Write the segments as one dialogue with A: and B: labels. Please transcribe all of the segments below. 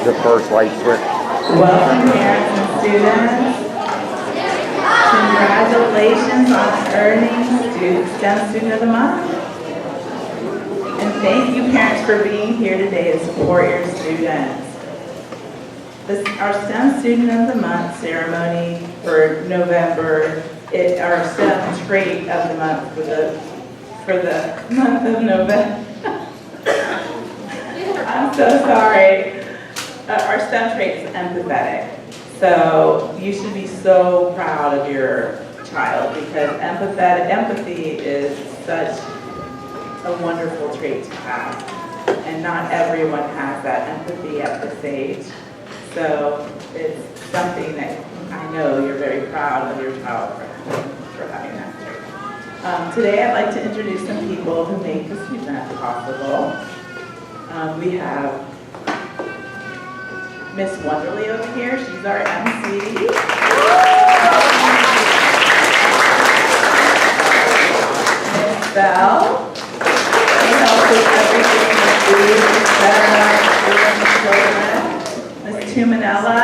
A: the first light switch.
B: Welcome, parents and students. Congratulations on earning STEM Student of the Month. And thank you, parents, for being here today to support your students. Our STEM Student of the Month ceremony for November, our STEM Trait of the Month for the month of November. I'm so sorry. Our STEM trait is empathetic. So you should be so proud of your child because empathy is such a wonderful trait to have. And not everyone has that empathy at this age. So it's something that I know you're very proud of your child for having that trait. Today I'd like to introduce some people who make this event possible. We have Miss Wonderly over here. She's our MC. Miss Belle. She helps with everything with food, setup, and children. Miss Tumanella.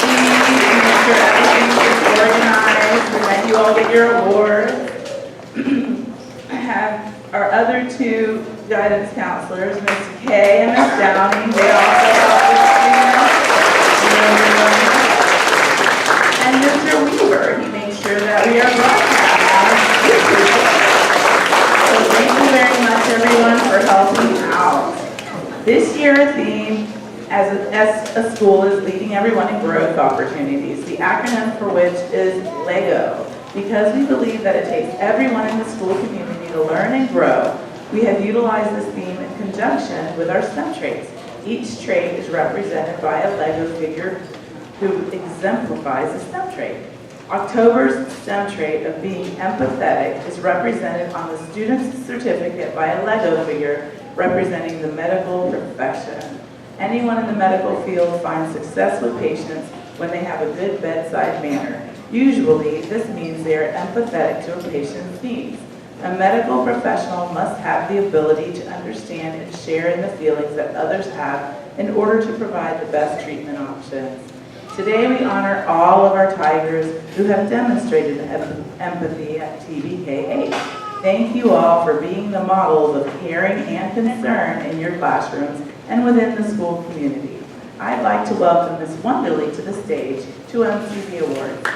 B: She makes sure everything is organized and that you all get your awards. I have our other two guidance counselors, Miss Kay and Miss Downing. They also help with students. And Mr. Weaver, he makes sure that we are broadcasting. So thank you very much, everyone, for helping out. This year, our theme as a school is leading everyone in growth opportunities. The acronym for which is LEGO, because we believe that it takes everyone in the school community to learn and grow. We have utilized this theme in conjunction with our STEM traits. Each trait is represented by a LEGO figure who exemplifies the STEM trait. October's STEM trait of being empathetic is represented on the student's certificate by a LEGO figure representing the medical profession. Anyone in the medical field finds success with patients when they have a good bedside manner. Usually, this means they are empathetic to a patient's needs. A medical professional must have the ability to understand and share in the feelings that others have in order to provide the best treatment options. Today we honor all of our Tigers who have demonstrated empathy at TBKH. Thank you all for being the models of caring and concern in your classrooms and within the school community. I'd like to welcome Ms. Wonderly to the stage to MC the awards.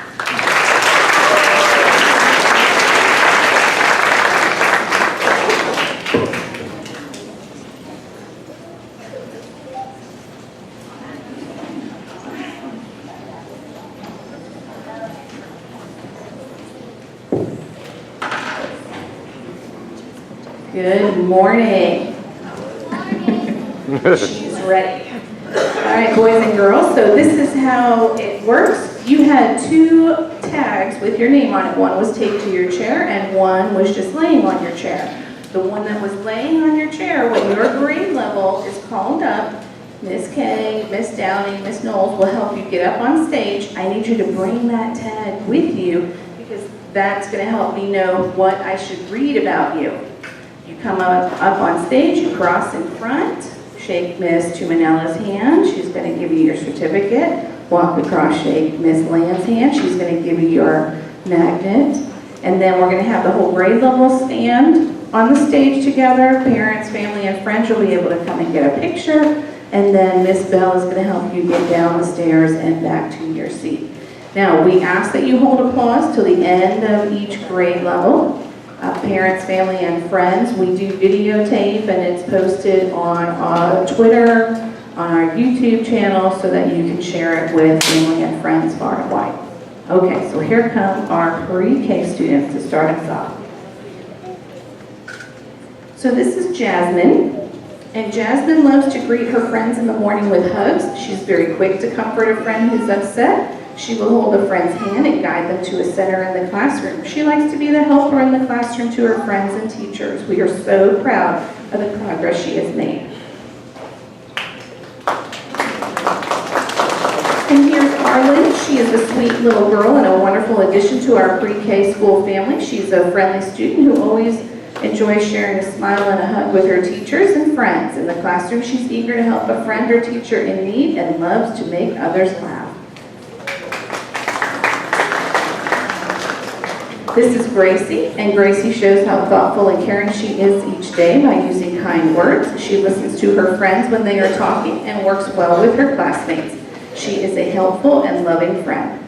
C: Good morning. She's ready. All right, boys and girls, so this is how it works. You had two tags with your name on it. One was taped to your chair and one was just laying on your chair. The one that was laying on your chair, when your grade level is called up, Miss Kay, Miss Downing, Miss Knowles will help you get up on stage. I need you to bring that tag with you because that's going to help me know what I should read about you. You come up on stage, you cross in front, shake Miss Tumanella's hand, she's going to give you your certificate. Walk across, shake Miss Lamb's hand, she's going to give you your magnet. And then we're going to have the whole grade level stand on the stage together. Parents, family, and friends will be able to come and get a picture. And then Miss Bell is going to help you get down the stairs and back to your seat. Now, we ask that you hold applause till the end of each grade level. Parents, family, and friends, we do videotape and it's posted on Twitter, on our YouTube channel so that you can share it with family and friends far and wide. Okay, so here come our pre-K students to start us off. So this is Jasmine, and Jasmine loves to greet her friends in the morning with hugs. She's very quick to comfort a friend who's upset. She will hold a friend's hand and guide them to a center in the classroom. She likes to be the helper in the classroom to her friends and teachers. We are so proud of the progress she has made. And here's Arlen. She is a sweet little girl and a wonderful addition to our pre-K school family. She's a friendly student who always enjoys sharing a smile and a hug with her teachers and friends. In the classroom, she's eager to help a friend or teacher in need and loves to make others laugh. This is Gracie, and Gracie shows how thoughtful and caring she is each day by using kind words. She listens to her friends when they are talking and works well with her classmates. She is a helpful and loving friend.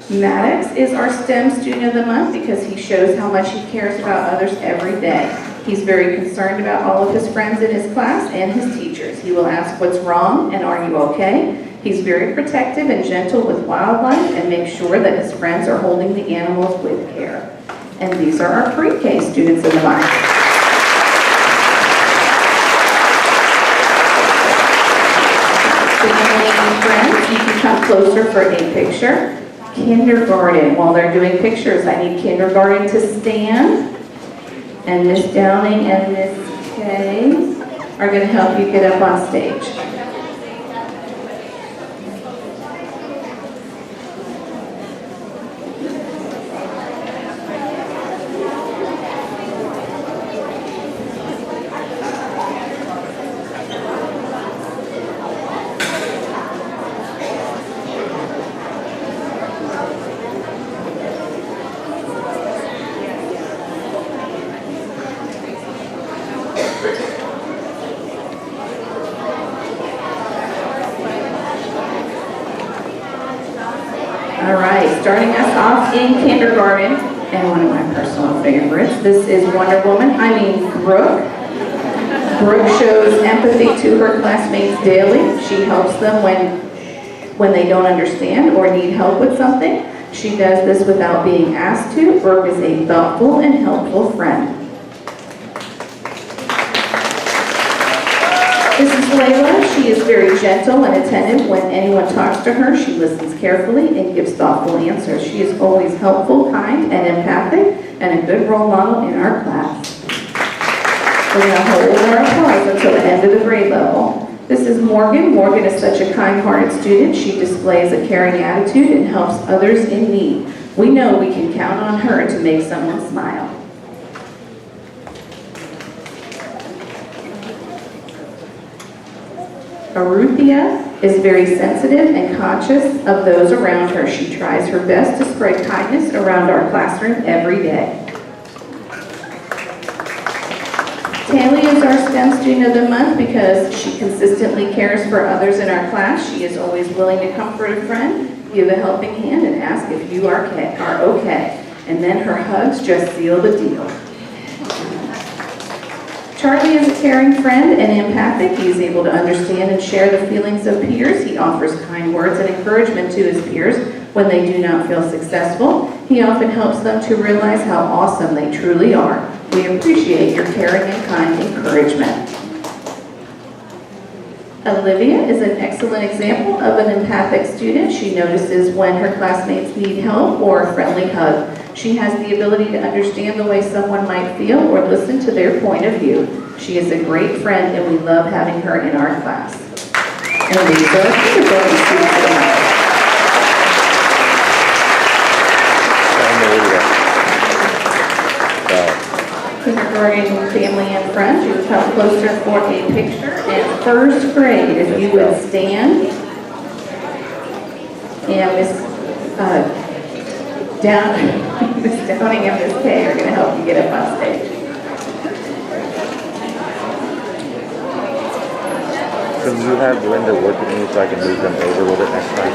C: Maddox is our STEM Student of the Month because he shows how much he cares about others every day. He's very concerned about all of his friends in his class and his teachers. He will ask what's wrong and are you okay? He's very protective and gentle with wildlife and makes sure that his friends are holding the animals with care. And these are our pre-K Students of the Month. Family and friends, you can come closer for a picture. Kindergarten, while they're doing pictures, I need kindergarten to stand. And Miss Downing and Miss Kay are going to help you get up on stage. All right, starting us off in kindergarten, and one of my personal favorites, this is Brooke. Brooke shows empathy to her classmates daily. She helps them when they don't understand or need help with something. She does this without being asked to. Brooke is a thoughtful and helpful friend. This is Layla. She is very gentle and attentive. When anyone talks to her, she listens carefully and gives thoughtful answers. She is always helpful, kind, and empathic, and a good role model in our class. We're going to hold our applause until the end of the grade level. This is Morgan. Morgan is such a kind-hearted student. She displays a caring attitude and helps others in need. We know we can count on her to make someone smile. Aruthia is very sensitive and conscious of those around her. She tries her best to spread kindness around our classroom every day. Taylor is our STEM Student of the Month because she consistently cares for others in our class. She is always willing to comfort a friend, give a helping hand, and ask if you are okay. And then her hugs just seal the deal. Charlie is a caring friend and empathic. He is able to understand and share the feelings of peers. He offers kind words and encouragement to his peers when they do not feel successful. He often helps them to realize how awesome they truly are. We appreciate your caring and kind encouragement. Olivia is an excellent example of an empathic student. She notices when her classmates need help or a friendly hug. She has the ability to understand the way someone might feel or listen to their point of view. She is a great friend and we love having her in our class. And these are kindergarten students of the month. Kindergarten family and friends, you would come closer for a picture. And first grade, if you would stand. And Miss Downing and Miss Kay are going to help you get up on stage.
A: Can you have Linda work with me so I can move them over a little bit next time?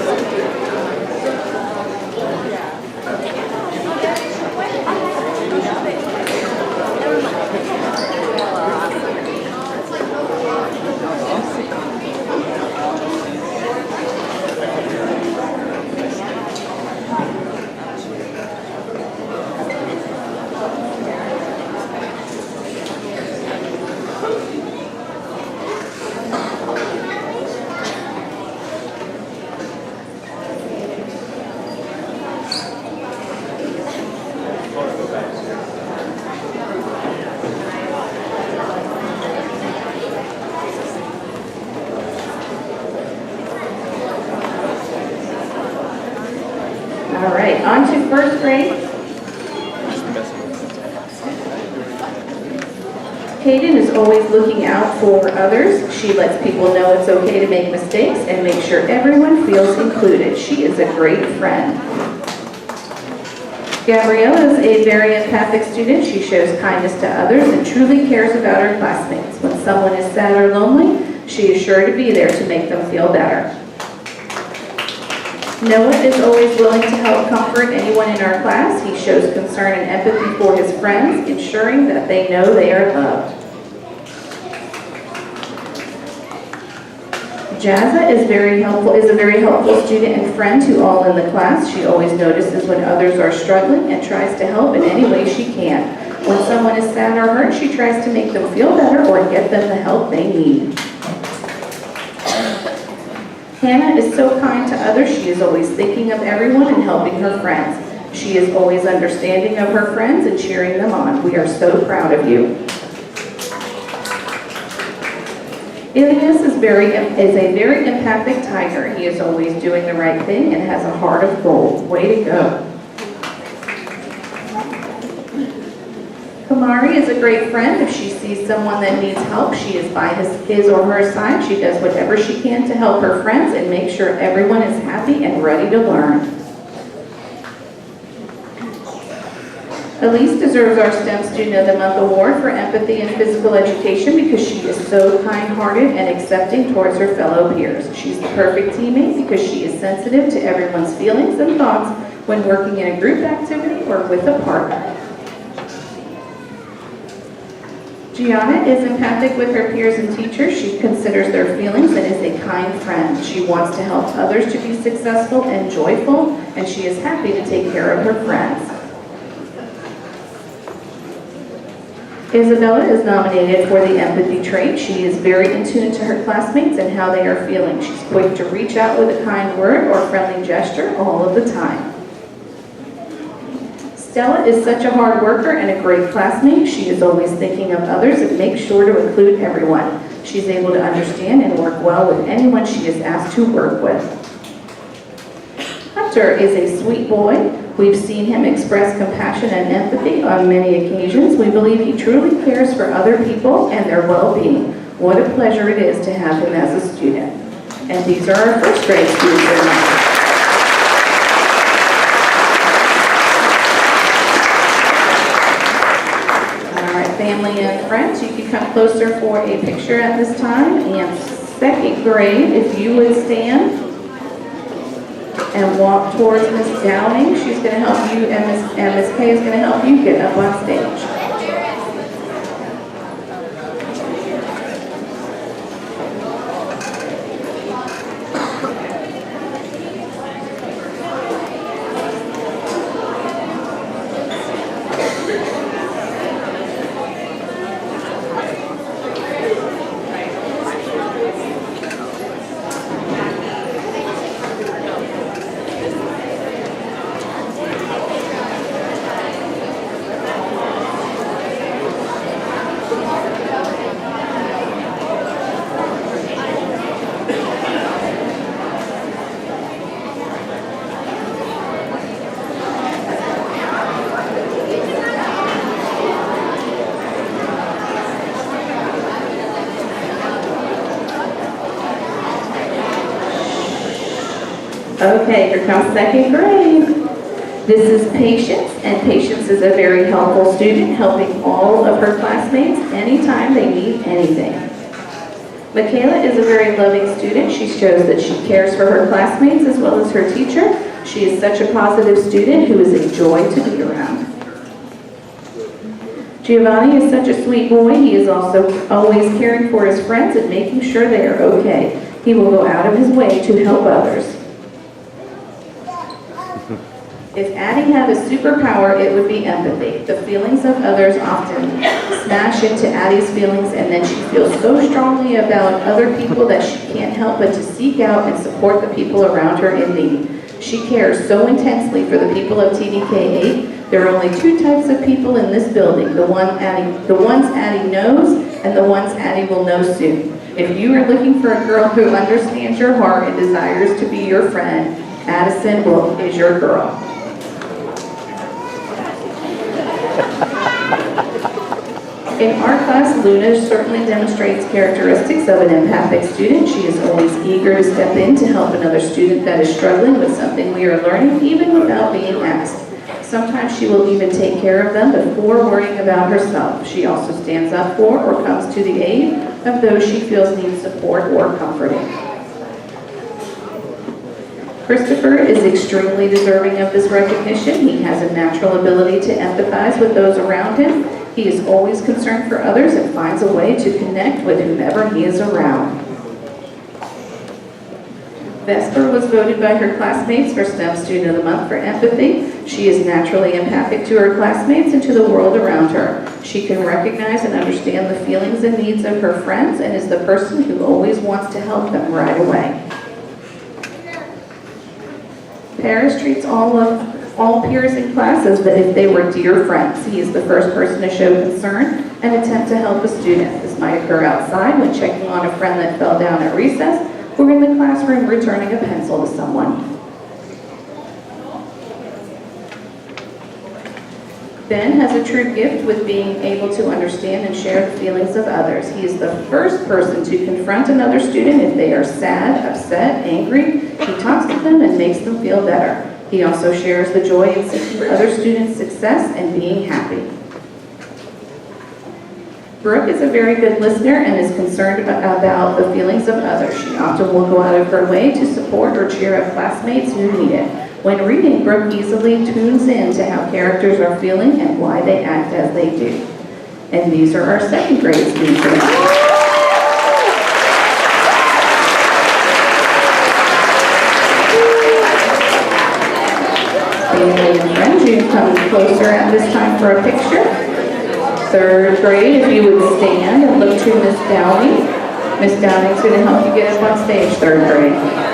C: on to first grade. Hayden is always looking out for others. She lets people know it's okay to make mistakes and make sure everyone feels included. She is a great friend. Gabriella is a very empathic student. She shows kindness to others and truly cares about her classmates. When someone is sad or lonely, she is sure to be there to make them feel better. Noah is always willing to help comfort anyone in our class. He shows concern and empathy for his friends, ensuring that they know they are loved. Jazza is a very helpful student and friend to all in the class. She always notices when others are struggling and tries to help in any way she can. When someone is sad or hurt, she tries to make them feel better or get them the help they need. Hannah is so kind to others. She is always thinking of everyone and helping her friends. She is always understanding of her friends and cheering them on. We are so proud of you. Ilias is a very empathic tiger. He is always doing the right thing and has a heart of gold. Way to go. Kamari is a great friend. If she sees someone that needs help, she is by his or her side. She does whatever she can to help her friends and make sure everyone is happy and ready to learn. Elise deserves our STEM Student of the Month award for empathy and physical education because she is so kind-hearted and accepting towards her fellow peers. She's the perfect teammate because she is sensitive to everyone's feelings and thoughts when working in a group activity or with a partner. Gianna is empathic with her peers and teachers. She considers their feelings and is a kind friend. She wants to help others to be successful and joyful, and she is happy to take care of her friends. Isabella is nominated for the empathy trait. She is very in tune to her classmates and how they are feeling. She's quick to reach out with a kind word or friendly gesture all of the time. Stella is such a hard worker and a great classmate. She is always thinking of others and makes sure to include everyone. She's able to understand and work well with anyone she is asked to work with. Hunter is a sweet boy. We've seen him express compassion and empathy on many occasions. We believe he truly cares for other people and their well-being. What a pleasure it is to have him as a student. And these are our first grade students. Family and friends, you can come closer for a picture at this time. And second grade, if you would stand and walk towards Miss Downing, she's going to help you, and Miss Kay is going to help you get up on stage. Okay, here comes second grade. This is Patience, and Patience is a very helpful student, helping all of her classmates anytime they need anything. Michaela is a very loving student. She shows that she cares for her classmates as well as her teacher. She is such a positive student who is a joy to be around. Giovanni is such a sweet boy. He is also always caring for his friends and making sure they are okay. He will go out of his way to help others. If Addie had a superpower, it would be empathy. The feelings of others often smash into Addie's feelings, and then she feels so strongly about other people that she can't help but to seek out and support the people around her in need. She cares so intensely for the people of TDK 8. There are only two types of people in this building, the ones Addie knows and the ones Addie will know soon. If you are looking for a girl who understands your heart and desires to be your friend, Addison is your girl. In our class, Luna certainly demonstrates characteristics of an empathic student. She is always eager to step in to help another student that is struggling with something we are learning, even without being asked. Sometimes she will even take care of them before worrying about herself. She also stands up for or comes to the aid of those she feels need support or comforting. Christopher is extremely deserving of this recognition. He has a natural ability to empathize with those around him. He is always concerned for others and finds a way to connect with whomever he is around. Vesper was voted by her classmates for STEM Student of the Month for empathy. She is naturally empathic to her classmates and to the world around her. She can recognize and understand the feelings and needs of her friends and is the person who always wants to help them right away. Paris treats all peers in class as if they were dear friends. He is the first person to show concern and attempt to help a student. This might occur outside when checking on a friend that fell down at recess, or in the classroom returning a pencil to someone. Ben has a true gift with being able to understand and share the feelings of others. He is the first person to confront another student if they are sad, upset, angry. He talks to them and makes them feel better. He also shares the joy in seeing other students' success and being happy. Brooke is a very good listener and is concerned about the feelings of others. She often will go out of her way to support or cheer up classmates who need it. When reading, Brooke easily tunes in to how characters are feeling and why they act as they do. And these are our second grade students. Family and friends, you can come closer at this time for a picture. Third grade, if you would stand and look to Miss Downing. Miss Downing's going to help you get up on stage, third grade.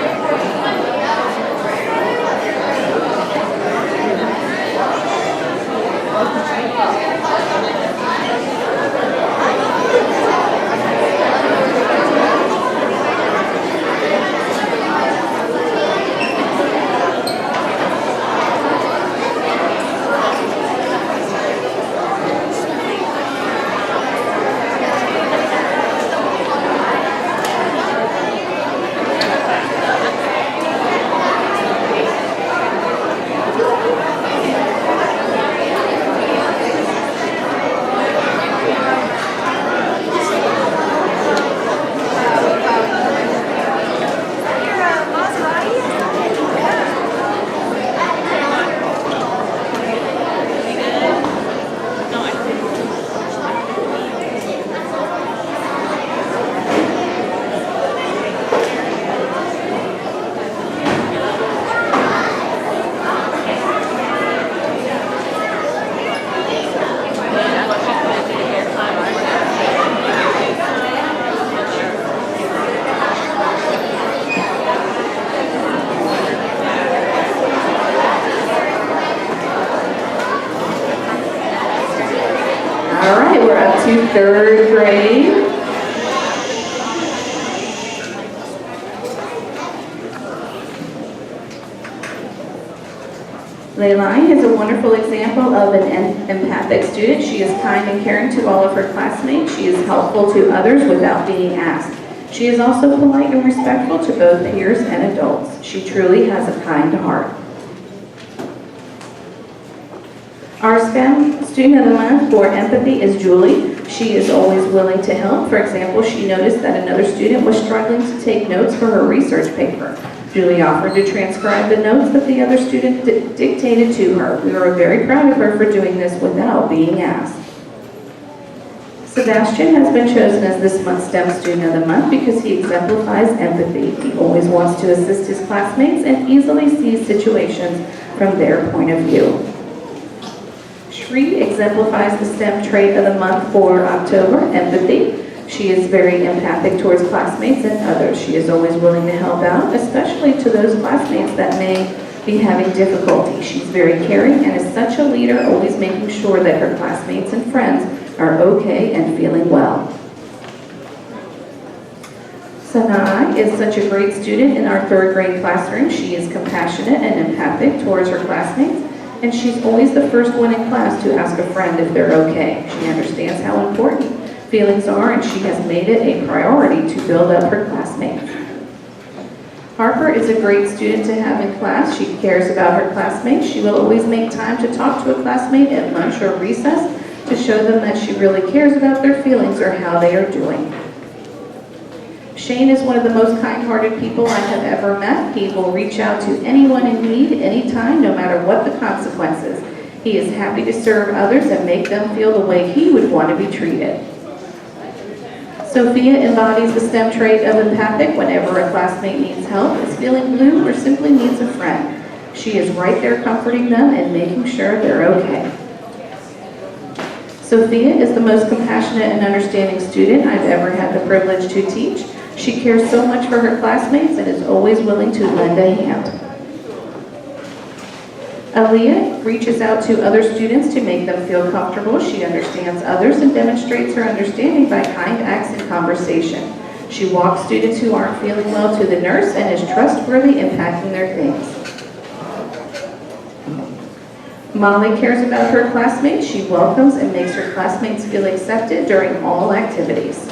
C: To third grade. Leilani is a wonderful example of an empathic student. She is kind and caring to all of her classmates. She is helpful to others without being asked. She is also polite and respectful to both peers and adults. She truly has a kind heart. Our STEM Student of the Month for empathy is Julie. She is always willing to help. For example, she noticed that another student was struggling to take notes for her research paper. Julie offered to transcribe the notes that the other student dictated to her. We were very proud of her for doing this without being asked. Sebastian has been chosen as this month's STEM Student of the Month because he exemplifies empathy. He always wants to assist his classmates and easily sees situations from their point of view. Shri exemplifies the STEM trait of the month for October, empathy. She is very empathic towards classmates and others. She is always willing to help out, especially to those classmates that may be having difficulty. She's very caring and is such a leader, always making sure that her classmates and friends are okay and feeling well. Sanai is such a great student in our third grade classroom. She is compassionate and empathic towards her classmates. And she's always the first one in class to ask a friend if they're okay. She understands how important feelings are, and she has made it a priority to build up her classmates. Harper is a great student to have in class. She cares about her classmates. She will always make time to talk to a classmate at lunch or recess to show them that she really cares about their feelings or how they are doing. Shane is one of the most kind-hearted people I have ever met. He will reach out to anyone in need, anytime, no matter what the consequences. He is happy to serve others and make them feel the way he would want to be treated. Sophia embodies the STEM trait of empathic. Whenever a classmate needs help, is feeling blue, or simply needs a friend, she is right there comforting them and making sure they're okay. Sophia is the most compassionate and understanding student I've ever had the privilege to teach. She cares so much for her classmates and is always willing to lend a hand. Aaliyah reaches out to other students to make them feel comfortable. She understands others and demonstrates her understanding by kind acts and conversation. She walks students who aren't feeling well to the nurse and is trustworthy in packing their things. Molly cares about her classmates. She welcomes and makes her classmates feel accepted during all activities.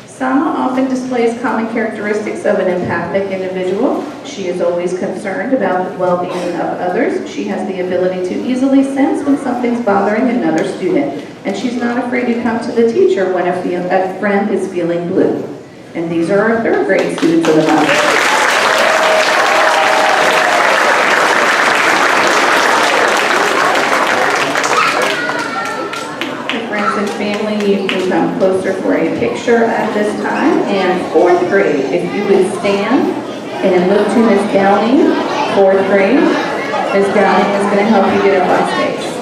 C: Sama often displays common characteristics of an empathic individual. She is always concerned about the well-being of others. She has the ability to easily sense when something's bothering another student, and she's not afraid to come to the teacher when a friend is feeling blue. And these are our third grade students of the month. And family, you can come closer for a picture at this time. And fourth grade, if you would stand and look to Miss Downing, fourth grade. Miss Downing is going to help you get up on stage.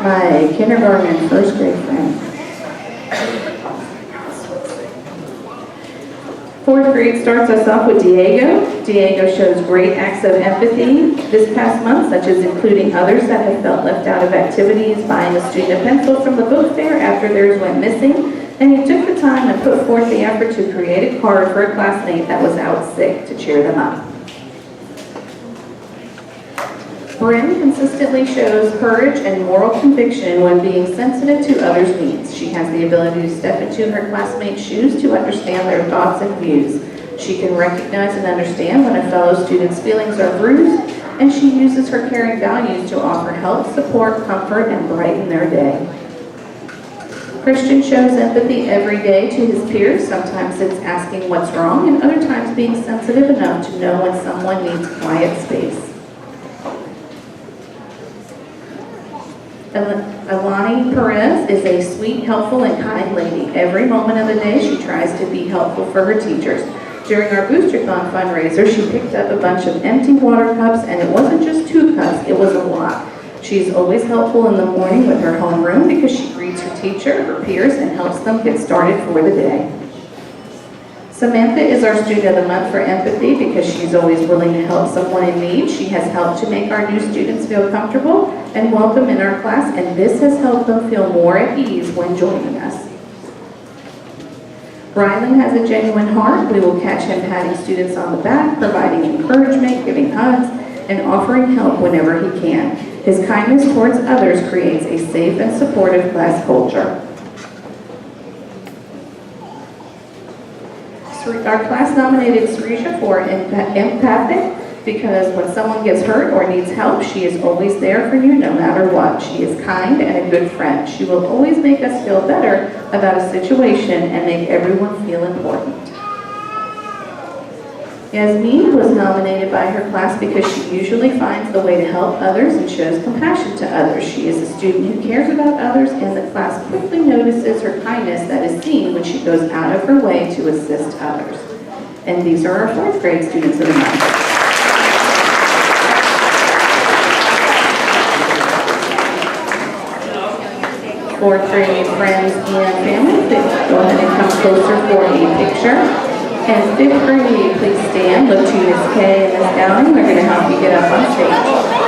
C: My kindergarten and first grade friend. Fourth grade starts us off with Diego. Diego shows great acts of empathy this past month, such as including others that have felt left out of activities, buying a student a pencil from the book fair after theirs went missing, and he took the time and put forth the effort to create a card for a classmate that was out sick to cheer them up. Bryn consistently shows courage and moral conviction when being sensitive to others' needs. She has the ability to step into her classmates' shoes to understand their thoughts and views. She can recognize and understand when a fellow student's feelings are bruised, and she uses her caring values to offer help, support, comfort, and brighten their day. Christian shows empathy every day to his peers. Sometimes it's asking what's wrong, and other times being sensitive enough to know when someone needs quiet space. Alani Perez is a sweet, helpful, and kind lady. Every moment of the day, she tries to be helpful for her teachers. During our Boosterthon fundraiser, she picked up a bunch of empty water cups, and it wasn't just 2 cups, it was a lot. She's always helpful in the morning with her homeroom because she greets her teacher, her peers, and helps them get started for the day. Samantha is our student of the month for empathy because she's always willing to help someone in need. She has helped to make our new students feel comfortable and welcome in our class, and this has helped them feel more at ease when joining us. Rylan has a genuine heart. We will catch him patting students on the back, providing encouragement, giving hugs, and offering help whenever he can. His kindness towards others creates a safe and supportive class culture. Our class nominated Srisha for Empathic because when someone gets hurt or needs help, she is always there for you no matter what. She is kind and a good friend. She will always make us feel better about a situation and make everyone feel important. Yasmin was nominated by her class because she usually finds the way to help others and shows compassion to others. She is a student who cares about others, and the class quickly notices her kindness that is seen when she goes out of her way to assist others. And these are our 4th grade students of the month. Fourth grade friends and family, please go ahead and come closer for a picture. And 5th grade, please stand, look to Miss Kay and Miss Downing. They're going to help you get up on stage.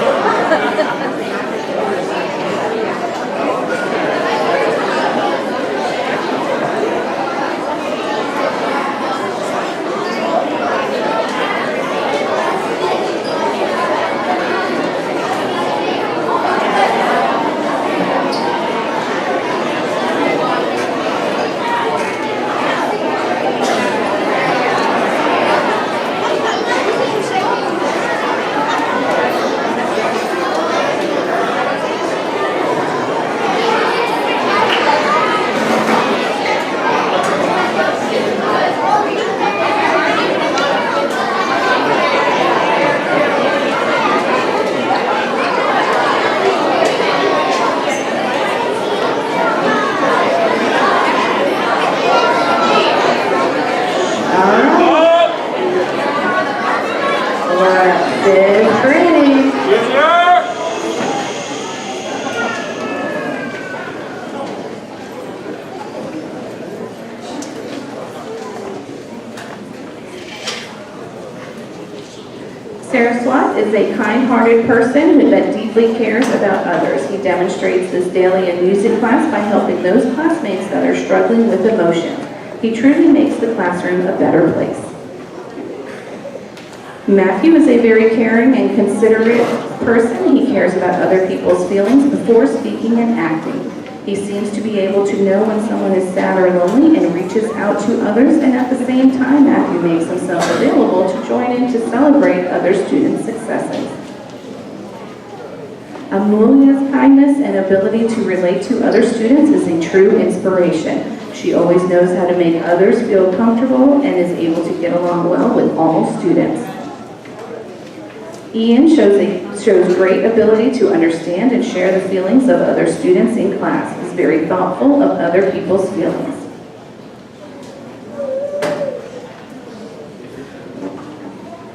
C: Saraswat is a kind-hearted person that deeply cares about others. He demonstrates this daily in music class by helping those classmates that are struggling with emotion. He truly makes the classroom a better place. Matthew is a very caring and considerate person. He cares about other people's feelings before speaking and acting. He seems to be able to know when someone is sad or lonely and reaches out to others, and at the same time, Matthew makes himself available to join in to celebrate other students' successes. Amulya's kindness and ability to relate to other students is a true inspiration. She always knows how to make others feel comfortable and is able to get along well with all students. Ian shows great ability to understand and share the feelings of other students in class. He's very thoughtful of other people's feelings.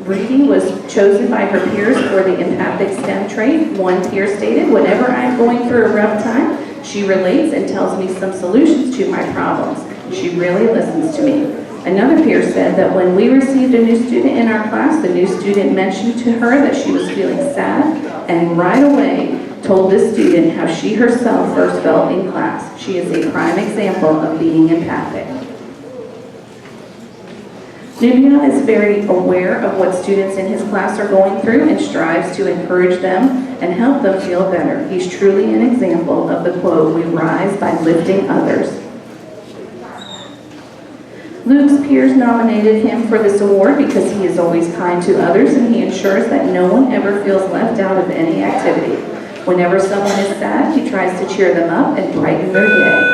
C: Reading was chosen by her peers for the empathic STEM trait. One peer stated, "Whenever I'm going through a rough time, she relates and tells me some solutions to my problems. She really listens to me." Another peer said that when we received a new student in our class, the new student mentioned to her that she was feeling sad and right away told this student how she herself first felt in class. She is a prime example of being empathic. Nubia is very aware of what students in his class are going through and strives to encourage them and help them feel better. He's truly an example of the quote, "We rise by lifting others." Luke's peers nominated him for this award because he is always kind to others and he ensures that no one ever feels left out of any activity. Whenever someone is sad, he tries to cheer them up and brighten their day.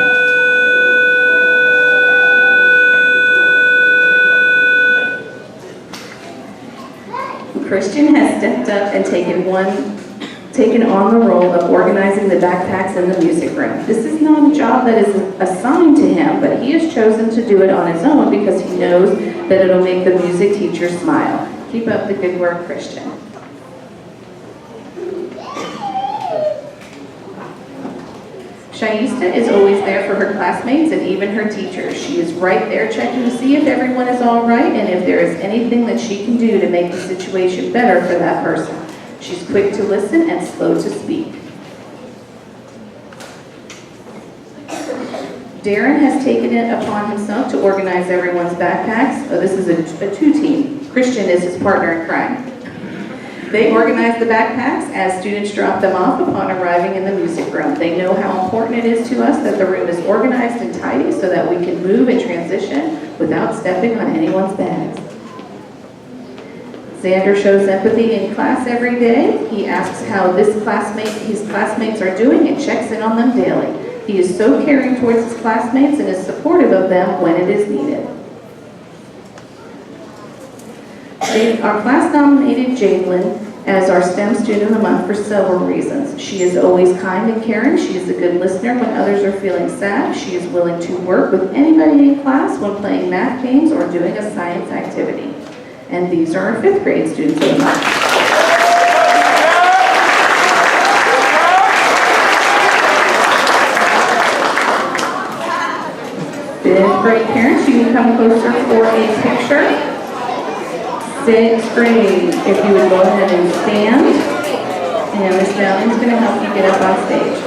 C: Christian has stepped up and taken on the role of organizing the backpacks in the music room. This is not a job that is assigned to him, but he has chosen to do it on his own because he knows that it'll make the music teacher smile. Keep up the good work, Christian. Shaista is always there for her classmates and even her teachers. She is right there checking to see if everyone is all right and if there is anything that she can do to make the situation better for that person. She's quick to listen and slow to speak. Darren has taken it upon himself to organize everyone's backpacks. Oh, this is a two-team. Christian is his partner in crime. They organize the backpacks as students drop them off upon arriving in the music room. They know how important it is to us that the room is organized and tidy so that we can move and transition without stepping on anyone's bags. Xander shows empathy in class every day. He asks how his classmates are doing and checks in on them daily. He is so caring towards his classmates and is supportive of them when it is needed. Our class nominated Jadelyn as our STEM Student of the Month for several reasons. She is always kind and caring. She is a good listener when others are feeling sad. She is willing to work with anybody in class when playing math games or doing a science activity. And these are our 5th grade Students of the Month. 5th grade parents, you can come closer for a picture. 6th grade, if you would go ahead and stand, and Miss Dowling's going to help you get up on stage.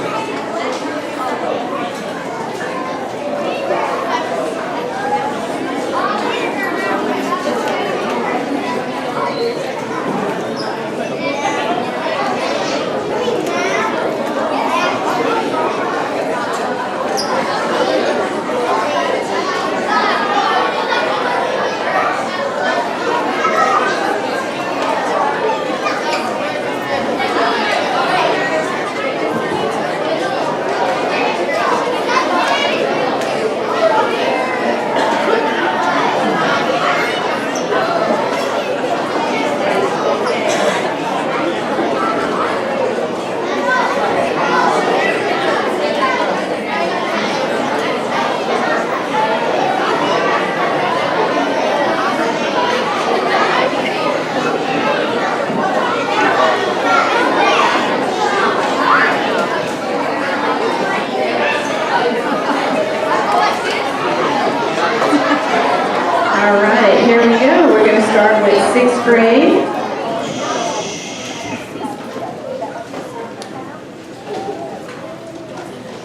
C: All right, here we go. We're going to start with 6th grade.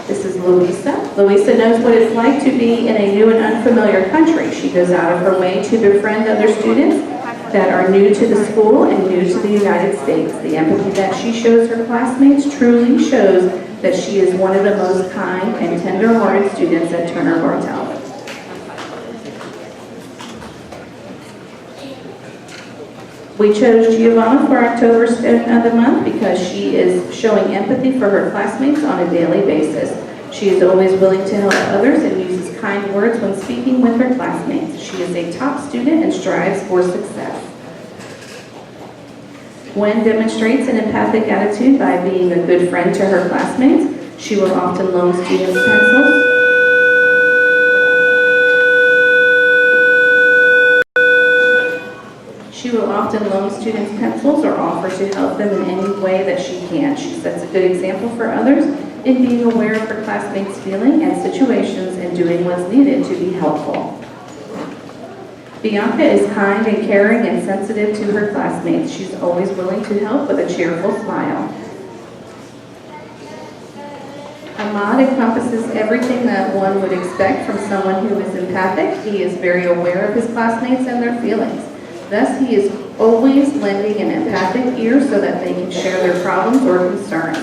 C: This is Louisa. Louisa knows what it's like to be in a new and unfamiliar country. She goes out of her way to befriend other students that are new to the school and new to the United States. The empathy that she shows her classmates truly shows that she is one of the most kind and tender-hearted students at Turner Bartel. We chose Giovanna for October Student of the Month because she is showing empathy for her classmates on a daily basis. She is always willing to help others and uses kind words when speaking with her classmates. She is a top student and strives for success. Gwen demonstrates an empathic attitude by being a good friend to her classmates. She will often loan students pencils. She will often loan students pencils or offer to help them in any way that she can. She sets a good example for others in being aware of her classmates' feelings and situations and doing what's needed to be helpful. Bianca is kind and caring and sensitive to her classmates. She's always willing to help with a cheerful smile. Ahmad encompasses everything that one would expect from someone who is empathic. He is very aware of his classmates and their feelings. Thus, he is always lending an empathic ear so that they can share their problems or concerns.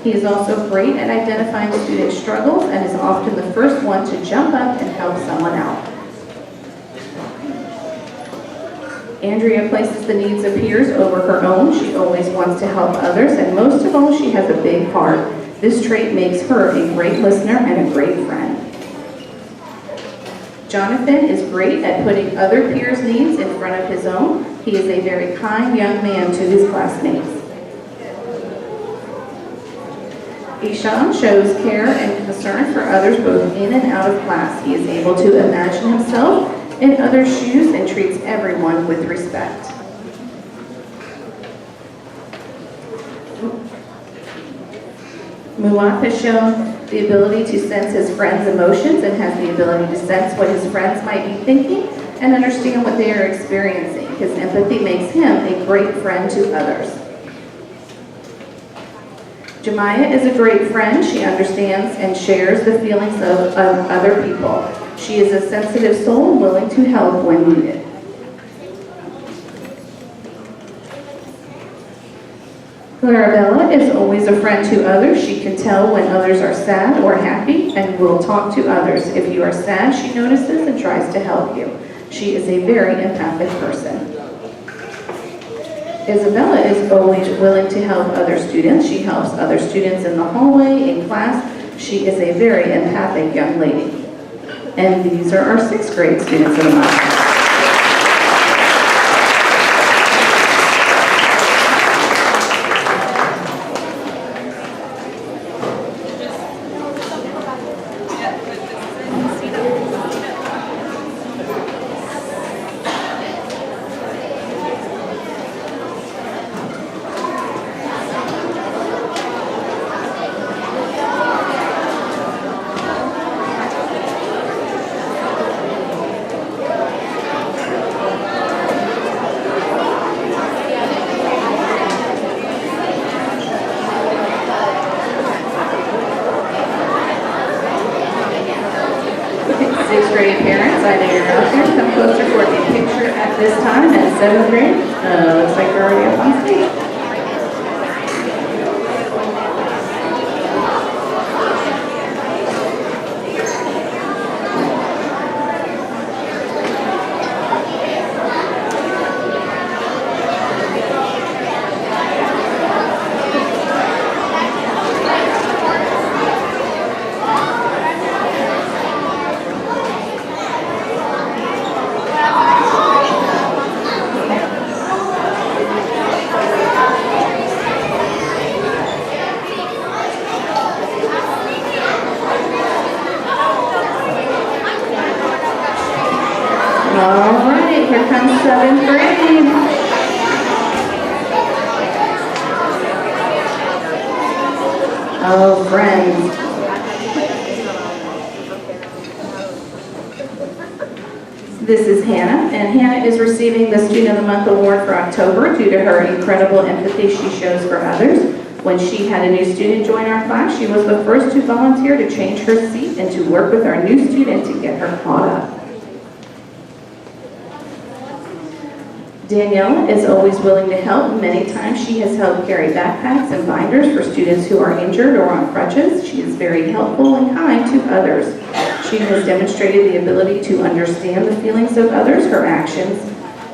C: He is also great at identifying student struggles and is often the first one to jump up and help someone out. Andrea places the needs of peers over her own. She always wants to help others, and most of all, she has a big heart. This trait makes her a great listener and a great friend. Jonathan is great at putting other peers' needs in front of his own. He is a very kind young man to his classmates. Ishan shows care and concern for others both in and out of class. He is able to imagine himself in others' shoes and treats everyone with respect. Muat has shown the ability to sense his friends' emotions and has the ability to sense what his friends might be thinking and understand what they are experiencing. His empathy makes him a great friend to others. Jemiah is a great friend. She understands and shares the feelings of other people. She is a sensitive soul, willing to help when needed. Clarabella is always a friend to others. She can tell when others are sad or happy and will talk to others. If you are sad, she notices and tries to help you. She is a very empathic person. Isabella is always willing to help other students. She helps other students in the hallway, in class. She is a very empathic young lady. And these are our 6th grade students of the month. Sixth grade parents, I know you're out there. Come closer for a picture at this time at 7th grade. Looks like we're already up on stage. All right, here comes 7th grade. Oh, friends. This is Hannah, and Hannah is receiving the Student of the Month Award for October due to her incredible empathy she shows for others. When she had a new student join our class, she was the first to volunteer to change her seat and to work with our new student to get her caught up. Danielle is always willing to help. Many times she has helped carry backpacks and binders for students who are injured or on crutches. She is very helpful and kind to others. She has demonstrated the ability to understand the feelings of others. Her actions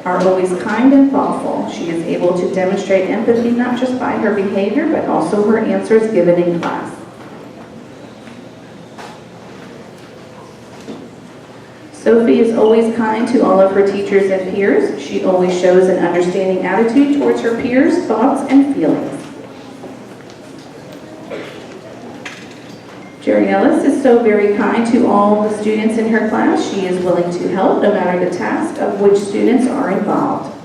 C: are always kind and thoughtful. She is able to demonstrate empathy not just by her behavior, but also her answers given in class. Sophie is always kind to all of her teachers and peers. She always shows an understanding attitude towards her peers' thoughts and feelings. Jerry Ellis is so very kind to all the students in her class. She is willing to help no matter the task of which students are involved.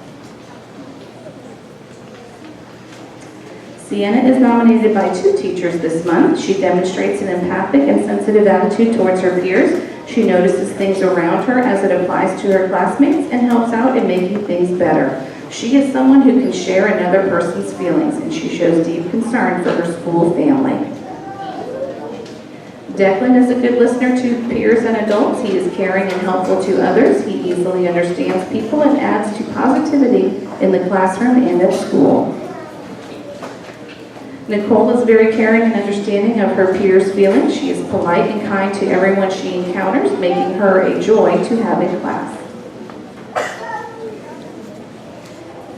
C: Sienna is nominated by 2 teachers this month. She demonstrates an empathic and sensitive attitude towards her peers. She notices things around her as it applies to her classmates and helps out in making things better. She is someone who can share another person's feelings, and she shows deep concern for her school family. Declan is a good listener to peers and adults. He is caring and helpful to others. He easily understands people and adds to positivity in the classroom and at school. Nicole is very caring and understanding of her peers' feelings. She is polite and kind to everyone she encounters, making her a joy to have in class.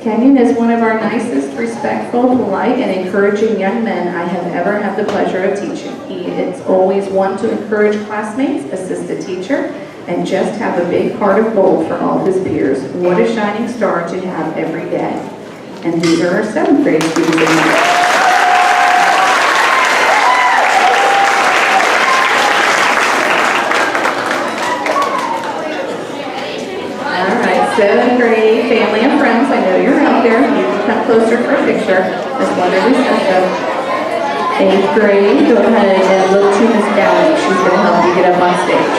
C: Kenyon is one of our nicest, respectful, polite, and encouraging young men I have ever had the pleasure of teaching. He is always one to encourage classmates, assist a teacher, and just have a big heart of gold for all his peers. What a shining star to have every day. And these are our 7th grade students. Seventh grade family and friends, I know you're out there. You can come closer for a picture. Miss Wonderly Sessa. 8th grade, go ahead and look to Miss Downey. She's going to help you get up on stage.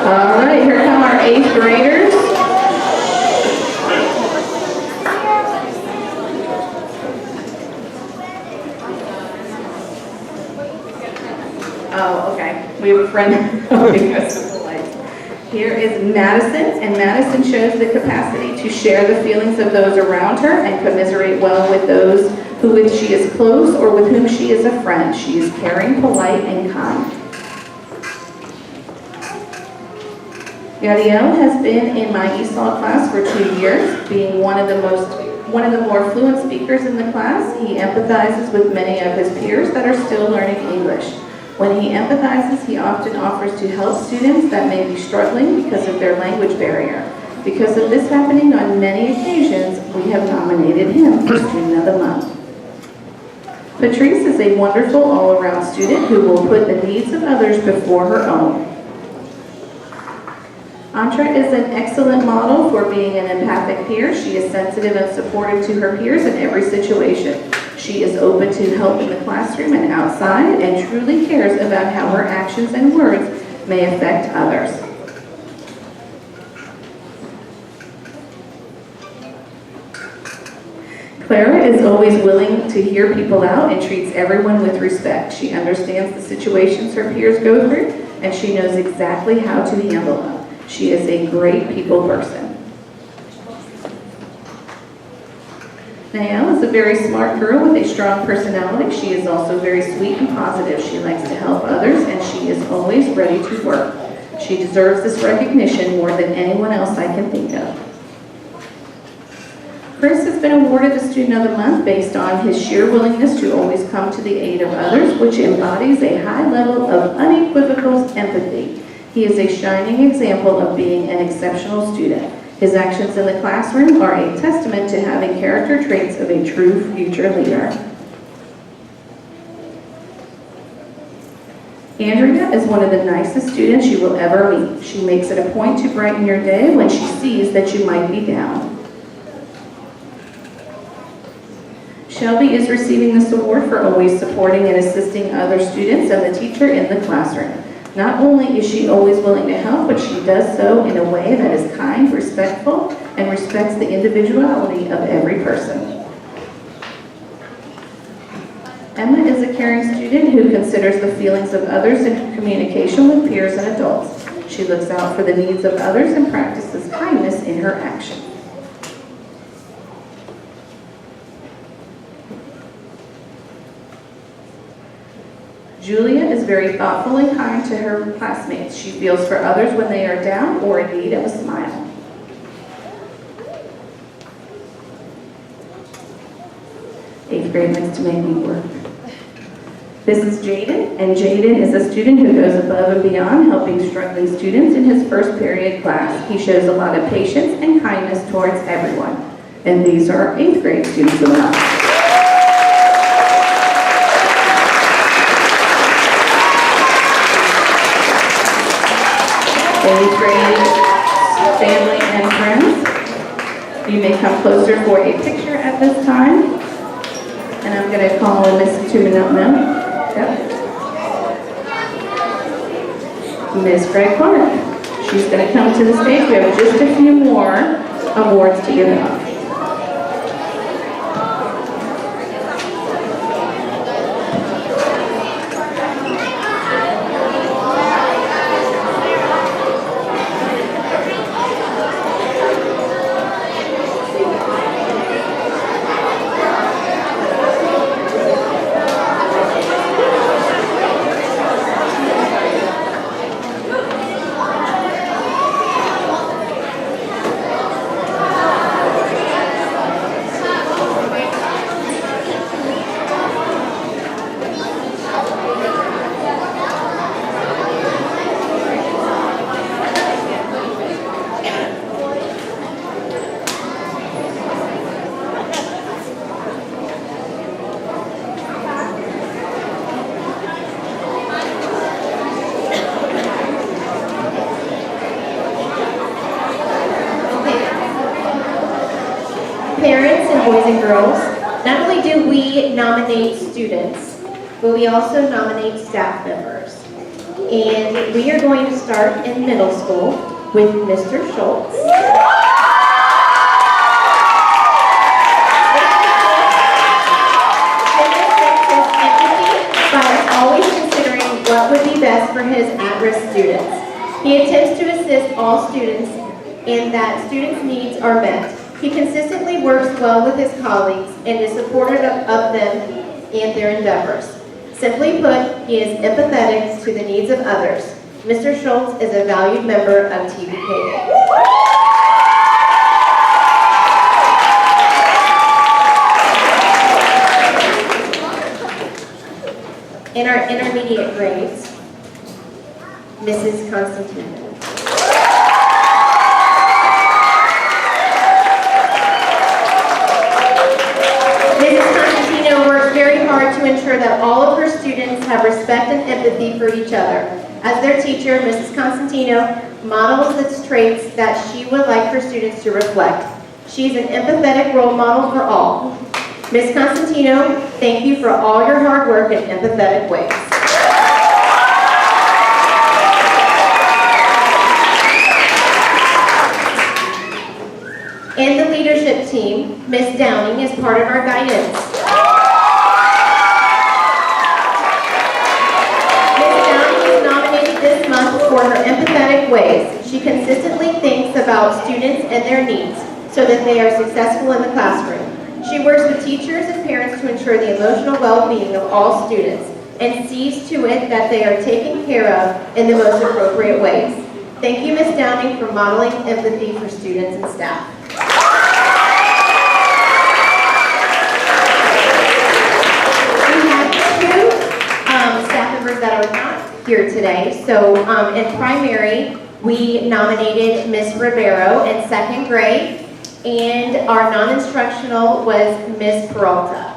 C: All right, here come our 8th graders. Oh, okay. We have a friend helping us with the lights. Here is Madison, and Madison shows the capacity to share the feelings of those around her and commiserate well with those who with she is close or with whom she is a friend. She is caring, polite, and kind. Gadiel has been in my ESOL class for 2 years, being one of the more fluent speakers in the class. He empathizes with many of his peers that are still learning English. When he empathizes, he often offers to help students that may be struggling because of their language barrier. Because of this happening on many occasions, we have nominated him for Student of the Month. Patrice is a wonderful all-around student who will put the needs of others before her own. Antra is an excellent model for being an empathic peer. She is sensitive and supportive to her peers in every situation. She is open to help in the classroom and outside and truly cares about how her actions and words may affect others. Clara is always willing to hear people out and treats everyone with respect. She understands the situations her peers go through, and she knows exactly how to handle them. She is a great people person. Nael is a very smart girl with a strong personality. She is also very sweet and positive. She likes to help others, and she is always ready to work. She deserves this recognition more than anyone else I can think of. Chris has been awarded the Student of the Month based on his sheer willingness to always come to the aid of others, which embodies a high level of unequivocal empathy. He is a shining example of being an exceptional student. His actions in the classroom are a testament to having character traits of a true future leader. Andrea is one of the nicest students you will ever meet. She makes it a point to brighten your day when she sees that you might be down. Shelby is receiving this award for always supporting and assisting other students and the teacher in the classroom. Not only is she always willing to help, but she does so in a way that is kind, respectful, and respects the individuality of every person. Emma is a caring student who considers the feelings of others in communication with peers and adults. She looks out for the needs of others and practices kindness in her actions. Julia is very thoughtful and kind to her classmates. She feels for others when they are down or in need of a smile. Eighth grade likes to make me work. This is Jaden, and Jaden is a student who goes above and beyond helping struggling students in his first period class. He shows a lot of patience and kindness towards everyone. And these are our 8th grade students of the month. 8th grade family and friends. You may come closer for a picture at this time. And I'm going to call Miss Tuminut now. Yep. Miss Greg Clark. She's going to come to the stage. We have just a few more awards to give out.
D: Parents and boys and girls, not only do we nominate students, but we also nominate staff members. And we are going to start in middle school with Mr. Schultz. By always considering what would be best for his at-risk students. He attempts to assist all students and that students' needs are met. He consistently works well with his colleagues and is supportive of them and their endeavors. Simply put, he is empathetic to the needs of others. Mr. Schultz is a valued member of TVK. In our intermediate grades, Mrs. Constantino. Mrs. Constantino works very hard to ensure that all of her students have respect and empathy for each other. As their teacher, Mrs. Constantino models the traits that she would like her students to reflect. She's an empathetic role model for all. Ms. Constantino, thank you for all your hard work in empathetic ways. And the leadership team, Ms. Downing is part of our guidance. Ms. Downing is nominated this month for her empathetic ways. She consistently thinks about students and their needs so that they are successful in the classroom. She works with teachers and parents to ensure the emotional well-being of all students and sees to it that they are taken care of in the most appropriate ways. Thank you, Ms. Downing, for modeling empathy for students and staff. We have two staff members that are not here today. So in primary, we nominated Ms. Rivero in second grade. And our non-instructional was Ms. Peralta.